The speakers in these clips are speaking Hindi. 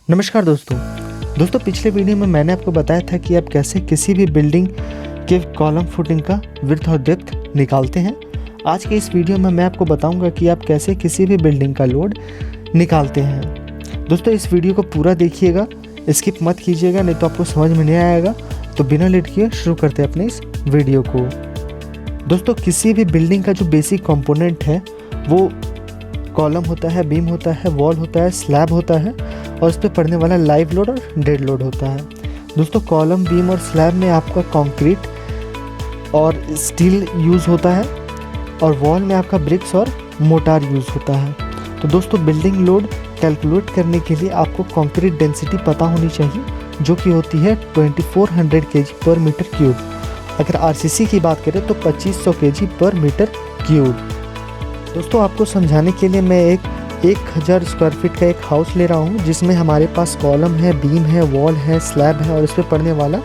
नमस्कार दोस्तों पिछले वीडियो में मैंने आपको बताया था कि आप कैसे किसी भी बिल्डिंग के कॉलम फुटिंग का विड्थ और डेप्थ निकालते हैं। आज के इस वीडियो में मैं आपको बताऊंगा कि आप कैसे किसी भी बिल्डिंग का लोड निकालते हैं। दोस्तों इस वीडियो को पूरा देखिएगा, स्किप मत कीजिएगा, नहीं तो आपको समझ में नहीं आएगा। तो बिना लेट किए शुरू करते हैं अपने इस वीडियो को। दोस्तों किसी भी बिल्डिंग का जो बेसिक कंपोनेंट है वो कॉलम होता है, बीम होता है, वॉल होता है, स्लैब होता है और उस पर पड़ने वाला लाइव लोड और डेड लोड होता है। दोस्तों कॉलम, बीम और स्लैब में आपका कंक्रीट और स्टील यूज़ होता है और वॉल में आपका ब्रिक्स और मोटार यूज़ होता है। तो दोस्तों बिल्डिंग लोड कैलकुलेट करने के लिए आपको कंक्रीट डेंसिटी पता होनी चाहिए, जो कि होती है 2400 kg पर मीटर क्यूब। अगर आरसीसी की बात करें तो 2500 kg पर मीटर क्यूब। दोस्तों आपको समझाने के लिए मैं 1000 स्क्वायर फीट का एक हाउस ले रहा हूँ, जिसमें हमारे पास कॉलम है, बीम है, वॉल है, स्लैब है और इस पर पड़ने वाला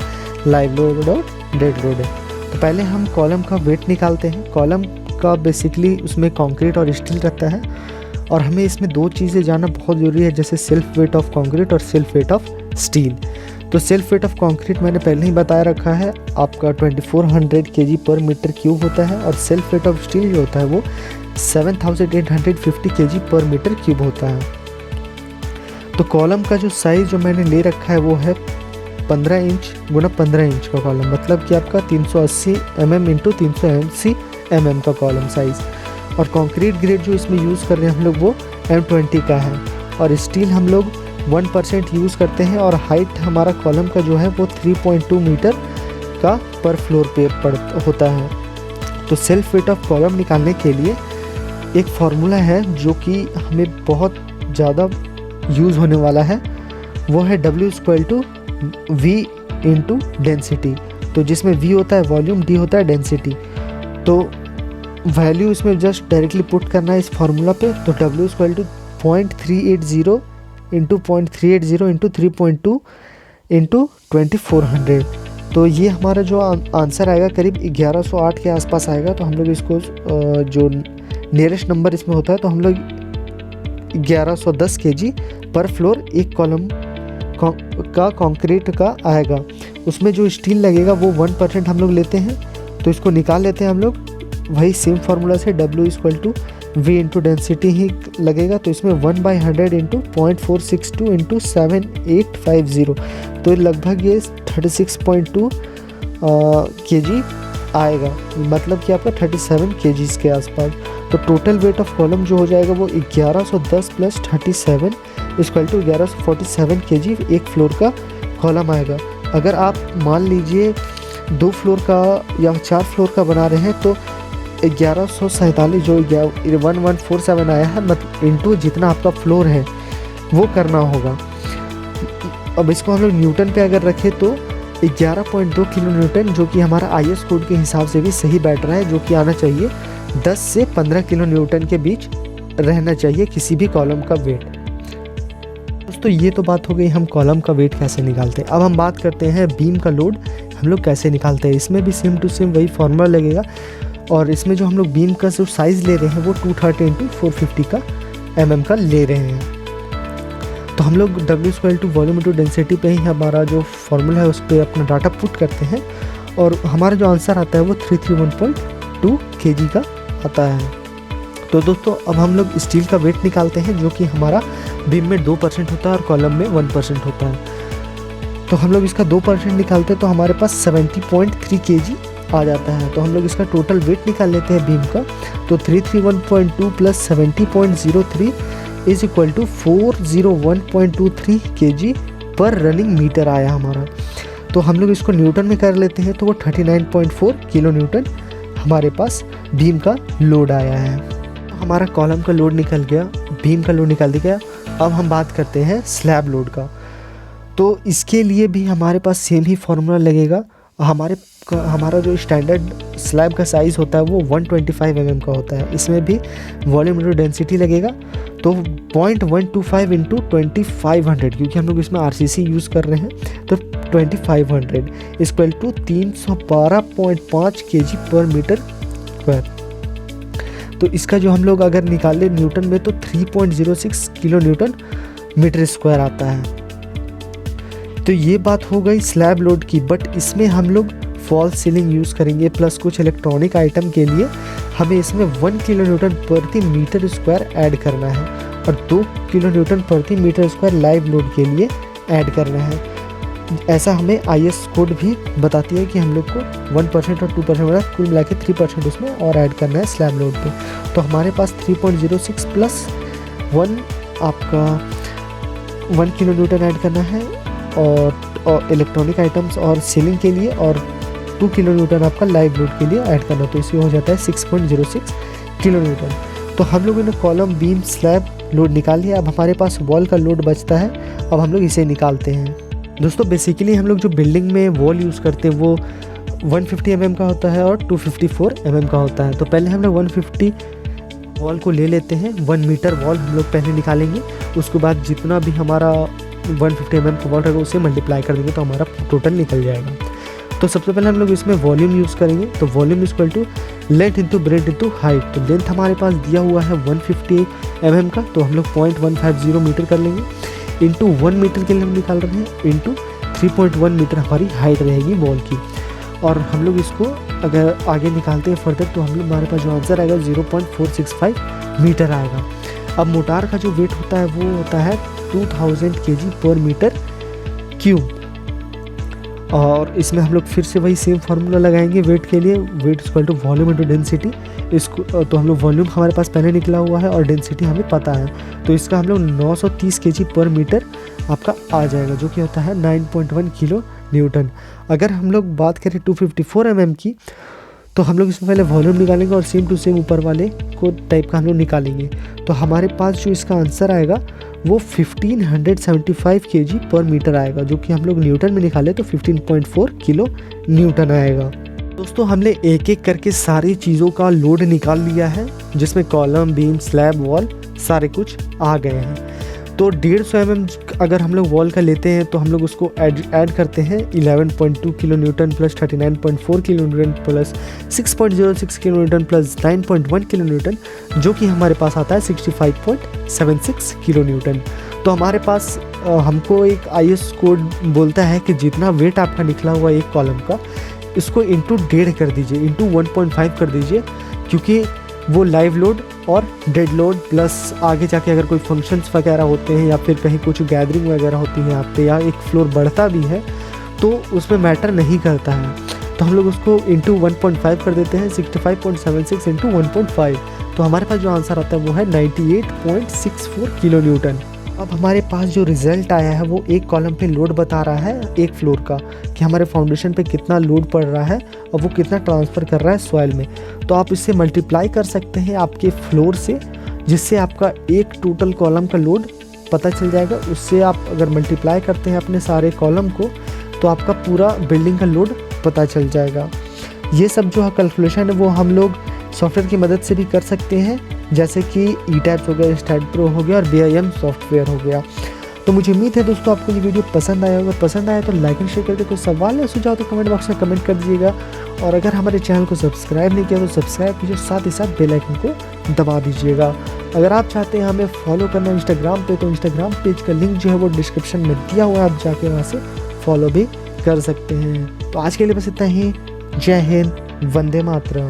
लाइव लोड और डेड लोड है। तो पहले हम कॉलम का वेट निकालते हैं। कॉलम का बेसिकली उसमें कंक्रीट और स्टील रहता है और हमें इसमें दो चीज़ें जानना बहुत ज़रूरी है, जैसे सेल्फ वेट ऑफ कंक्रीट और सेल्फ वेट ऑफ स्टील। तो सेल्फ वेट ऑफ कंक्रीट मैंने पहले ही बताया रखा है, आपका 2400 kg पर मीटर क्यूब होता है और सेल्फ वेट ऑफ स्टील जो होता है वो 7850 kg पर मीटर क्यूब होता है। तो कॉलम का जो साइज़ जो मैंने ले रखा है वो है 15 इंच गुना 15 इंच का कॉलम, मतलब कि आपका 380 mm इंटू 380 mm का कॉलम साइज़। और कंक्रीट ग्रेड जो इसमें यूज़ कर रहे हैं हम लोग वो M20 का है और स्टील हम लोग 1% यूज़ करते हैं और हाइट हमारा कॉलम का जो है वो 3.2 मीटर का पर फ्लोर पे होता है। तो सेल्फ वेट ऑफ कॉलम निकालने के लिए एक फार्मूला है जो कि हमें बहुत ज़्यादा यूज़ होने वाला है, वो है W=V इंटू डेंसिटी। तो जिसमें V होता है वॉल्यूम, D होता है डेंसिटी। तो वैल्यू इसमें जस्ट डायरेक्टली पुट करना है इस फार्मूला पे। तो W=0.380 इंटू 0.380 इंटू 3.2 इंटू 2400। तो ये हमारा जो आंसर आएगा करीब 1108 के आसपास आएगा। तो हम लोग इसको जो नियरेस्ट नंबर इसमें होता है तो हम लोग 1110 kg पर फ्लोर एक कॉलम का कंक्रीट का आएगा। उसमें जो स्टील लगेगा वो 1% हम लोग लेते हैं, तो इसको निकाल लेते हैं हम लोग वही सेम फार्मूला से। W=V इंटू डेंसिटी ही लगेगा, तो इसमें 1/100 इंटू 0.462 इंटू 7850, तो लगभग ये 36.2 kg आएगा, मतलब कि आपका 37 kg के आसपास। तो टोटल वेट ऑफ कॉलम जो हो जाएगा वो 1110 प्लस 37 = 1147 kg एक फ्लोर का कॉलम आएगा। अगर आप मान लीजिए 2 फ्लोर का या 4 फ्लोर का बना रहे हैं तो 1147 जो 1147 आया है, मतलब इंटू जितना आपका फ्लोर है वो करना होगा। अब इसको हम लोग न्यूटन पे अगर रखें तो 11.2 किलो न्यूटन, जो कि हमारा IS कोड के हिसाब से भी सही बैठ रहा है, जो कि आना चाहिए 10 से 15 किलो न्यूटन के बीच रहना चाहिए किसी भी कॉलम का वेट। दोस्तों ये तो बात हो गई हम कॉलम का वेट कैसे निकालते हैं। अब हम बात करते हैं बीम का लोड हम लोग कैसे निकालते हैं। इसमें भी सेम टू सेम वही फॉर्मूला लगेगा और इसमें जो हम लोग बीम का जो साइज़ ले रहे हैं वो 230 इंटू 450 का mm का ले रहे हैं। तो हम लोग W=वॉल्यूम इंटू डेंसिटी पे ही हमारा जो फार्मूला है उस पर अपना डाटा पुट करते हैं और हमारा जो आंसर आता है वो 331.2 kg का आता है। तो दोस्तों अब हम लोग स्टील का वेट निकालते हैं, जो कि हमारा बीम में 2% होता है और कॉलम में 1% होता है। तो हम लोग इसका 2% निकालते हैं तो हमारे पास 70.3 kg आ जाता है। तो हम लोग इसका टोटल वेट निकाल लेते हैं बीम का। तो 331.2 प्लस 70.03 = 401.23 kg पर रनिंग मीटर आया हमारा। तो हम लोग इसको न्यूटन में कर लेते हैं तो वो 39.4 किलो न्यूटन हमारे पास बीम का लोड आया है। तो हमारा कॉलम का लोड निकल गया, बीम का लोड निकल गया। अब हम बात करते हैं स्लैब लोड का। तो इसके लिए भी हमारे पास सेम ही फार्मूला लगेगा। हमारा जो स्टैंडर्ड स्लैब का साइज़ होता है वो 125 mm का होता है। इसमें भी वॉल्यूम इंटू डेंसिटी लगेगा, तो 0.125 इंटू 2500, क्योंकि हम लोग इसमें RCC यूज़ कर रहे हैं, तो 2500 = 312.5 kg पर मीटर स्क्वायर। तो इसका जो हम लोग अगर निकाले न्यूटन में तो 3.06 किलो न्यूटन मीटर स्क्वायर आता है। तो ये बात हो गई स्लैब लोड की, बट इसमें हम लोग फॉल्स सीलिंग यूज़ करेंगे प्लस कुछ इलेक्ट्रॉनिक आइटम के लिए हमें इसमें 1 किलो न्यूटन प्रति मीटर स्क्वायर ऐड करना है और 2 किलो न्यूटन प्रति मीटर स्क्वायर लाइव लोड के लिए ऐड करना है। ऐसा हमें IS कोड भी बताती है कि हम लोग को 1% और 2% वाला कुल मिला के 3% उसमें और ऐड करना है स्लैब लोड पे। तो हमारे पास 3.06 प्लस 1 आपका 1 किलो न्यूटन ऐड करना है और इलेक्ट्रॉनिक आइटम्स और सीलिंग के लिए, और 2 किलो न्यूटन आपका लाइव लोड के लिए ऐड करना। तो इसमें हो जाता है 6.06 किलो न्यूटन। तो हम लोगों ने कॉलम बीम स्लैब लोड निकाल लिया। अब हमारे पास वॉल का लोड बचता है, अब हम लोग इसे निकालते हैं। दोस्तों बेसिकली हम लोग जो बिल्डिंग में वॉल यूज़ करते हैं वो 150 mm का होता है और 254 mm का होता है। तो पहले हम लोग 150 वॉल को ले लेते हैं, 1 मीटर वॉल हम लोग पहले निकालेंगे। उसके बाद जितना भी हमारा 150 mm का वॉल रहेगा उसे मल्टीप्लाई कर देंगे तो हमारा टोटल निकल जाएगा। तो सबसे पहले हम लोग इसमें वॉल्यूम यूज़ करेंगे। तो volume equal to length into breadth into height. तो लेंथ हमारे पास दिया हुआ है 150 mm का, तो हम लोग 0.150 मीटर कर लेंगे। इंटू 1 मीटर के लिए हम निकाल रहे हैं, इंटू 3.1 मीटर हमारी हाइट रहेगी वॉल की। और हम लोग इसको अगर आगे निकालते हैं फर्दर तो हम लोग हमारे पास जो आंसर आएगा 0.465 मीटर आएगा। अब मोटार का जो वेट होता है वो होता है 2000 kg पर मीटर क्यूब। और इसमें हम लोग फिर से वही सेम फार्मूला लगाएंगे वेट के लिए, weight equal to volume into density. इसको तो हम लोग वॉल्यूम हमारे पास पहले निकला हुआ है और डेंसिटी हमें पता है, तो इसका हम लोग 930 kg पर मीटर आपका आ जाएगा, जो कि होता है 9.1 किलो न्यूटन। अगर हम लोग बात करें 254 mm की, तो हम लोग इसमें पहले वॉल्यूम निकालेंगे और सेम टू सेम ऊपर वाले को टाइप का हम लोग निकालेंगे। तो हमारे पास जो इसका आंसर आएगा वो 1575 kg पर मीटर आएगा, जो कि हम लोग न्यूटन में निकाले तो 15.4 किलो न्यूटन आएगा। दोस्तों हमने एक एक करके सारी चीज़ों का लोड निकाल लिया है, जिसमें कॉलम बीम स्लैब वॉल सारे कुछ आ गए हैं। तो 150 mm अगर हम लोग वॉल का लेते हैं तो हम लोग उसको ऐड करते हैं 11.2 kilo Newton plus 39.4 kilo Newton plus 6.06 kilo Newton plus 9.1 kilo Newton, जो कि हमारे पास आता है 65.76 किलो न्यूटन। तो हमारे पास हमको एक IS कोड बोलता है कि जितना वेट आपका निकला हुआ एक कॉलम का, इसको इंटू 1.5 कर दीजिए, इंटू 1.5 कर दीजिए, क्योंकि वो लाइव लोड और डेड लोड प्लस आगे जाके अगर कोई फंक्शंस वगैरह होते हैं या फिर कहीं कुछ गैदरिंग वगैरह होती है यहाँ पे, या एक फ्लोर बढ़ता भी है तो उसमें मैटर नहीं करता है। तो हम लोग उसको इंटू 1.5 कर देते हैं, 65.76 इंटू 1.5। तो हमारे पास जो आंसर आता है वो है 98.64 किलो न्यूटन। अब हमारे पास जो रिज़ल्ट आया है वो एक कॉलम पे लोड बता रहा है एक फ्लोर का, कि हमारे फाउंडेशन पे कितना लोड पड़ रहा है और वो कितना ट्रांसफ़र कर रहा है सॉइल में। तो आप इससे मल्टीप्लाई कर सकते हैं आपके फ्लोर से, जिससे आपका एक टोटल कॉलम का लोड पता चल जाएगा। उससे आप अगर मल्टीप्लाई करते हैं अपने सारे कॉलम को तो आपका पूरा बिल्डिंग का लोड पता चल जाएगा। ये सब जो है कैलकुलेशन है वो हम लोग सॉफ्टवेयर की मदद से भी कर सकते हैं, जैसे कि E-Tabs हो गया, StatPro हो गया और BIM सॉफ्टवेयर हो गया। तो मुझे उम्मीद है दोस्तों आपको ये वीडियो पसंद आया होगा। पसंद आया तो लाइक एंड शेयर करके, कोई सवाल या सुझाव तो कमेंट बॉक्स में कमेंट कर दीजिएगा। और अगर हमारे चैनल को सब्सक्राइब नहीं किया तो सब्सक्राइब कीजिए, साथ ही साथ बेल आइकन को दबा दीजिएगा। अगर आप चाहते हैं हमें फॉलो करना इंस्टाग्राम पे, तो इंस्टाग्राम पेज का लिंक जो है वो डिस्क्रिप्शन में दिया हुआ है, आप जाके वहाँ से फॉलो भी कर सकते हैं। तो आज के लिए बस इतना ही। जय हिंद, वंदे मातरम।